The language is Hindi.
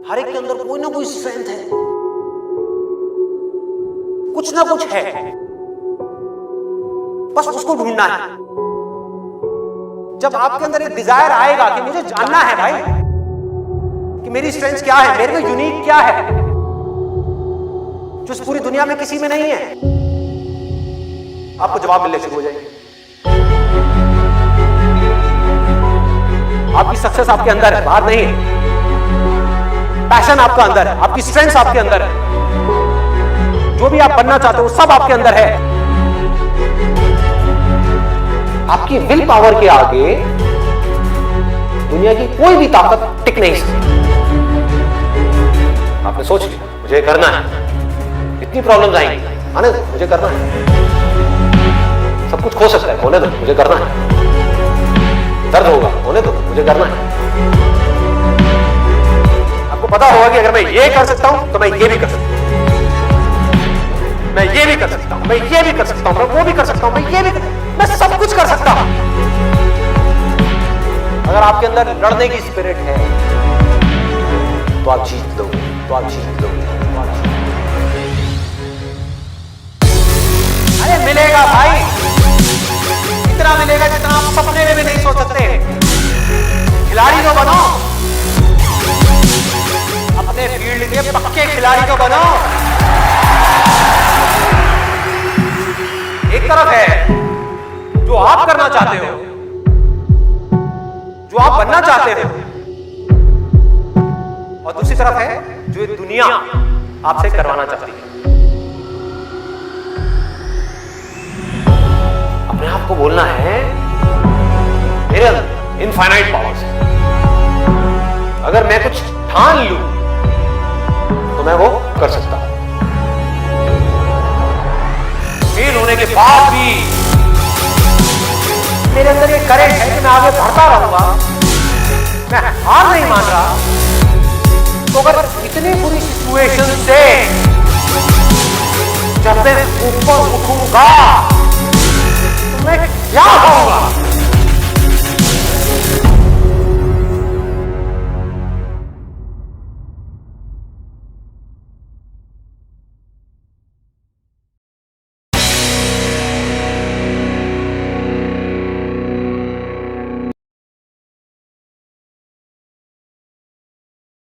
हर एक के अंदर कोई ना कोई स्ट्रेंथ है, कुछ ना कुछ है, बस उसको ढूंढना है। जब आपके अंदर एक डिजायर आएगा कि मुझे जानना है भाई कि मेरी स्ट्रेंथ क्या है, मेरे में यूनिक क्या है जो इस पूरी दुनिया में किसी में नहीं है, आपको जवाब मिलने शुरू हो जाएंगे। आपकी सक्सेस आपके अंदर है, बाहर नहीं है। पैशन आपका अंदर है, आपकी स्ट्रेंथ आपके अंदर है, जो भी आप बनना चाहते हो सब आपके अंदर है। आपकी विल पावर के आगे दुनिया की कोई भी ताकत टिक नहीं सकती। आपने सोच लिया मुझे करना है, इतनी प्रॉब्लम्स आएंगी, आने दो, मुझे करना है। सब कुछ खो सकता है, होने दो, मुझे करना है। दर्द होगा, होने दो, मुझे करना है। आपको पता होगा कि अगर मैं ये कर सकता हूं तो मैं ये भी कर सकता हूं, मैं ये भी कर सकता हूं, मैं ये भी कर सकता हूं, मैं वो भी कर सकता हूं, मैं ये भी मैं सब कुछ कर सकता हूं। अगर आपके अंदर लड़ने की स्पिरिट है तो आप जीत लोगे, तो आप जीत लोगे, तो आप जीत लोगे। अरे मिलेगा भाई, इतना मिलेगा जितना आप सपने में भी नहीं सोच सकते। खिलाड़ी तो बनो, अपने फील्ड के पक्के खिलाड़ी तो बनो। एक तरफ है जो आप करना चाहते हो, जो आप बनना चाहते हो, और दूसरी तरफ है जो दुनिया आपसे करवाना चाहती है। अपने आप को बोलना है मेरे अंदर इनफाइनाइट पावर्स है, अगर मैं कुछ ठान लूं तो मैं वो कर सकता हूं। फेल होने के बाद भी मेरे अंदर ये करेंट है कि मैं आगे बढ़ता रहूंगा, मैं हार नहीं मान रहा। तो अगर इतनी बुरी सिचुएशन से जब मैं ऊपर उठूंगा तो मैं क्या होऊंगा?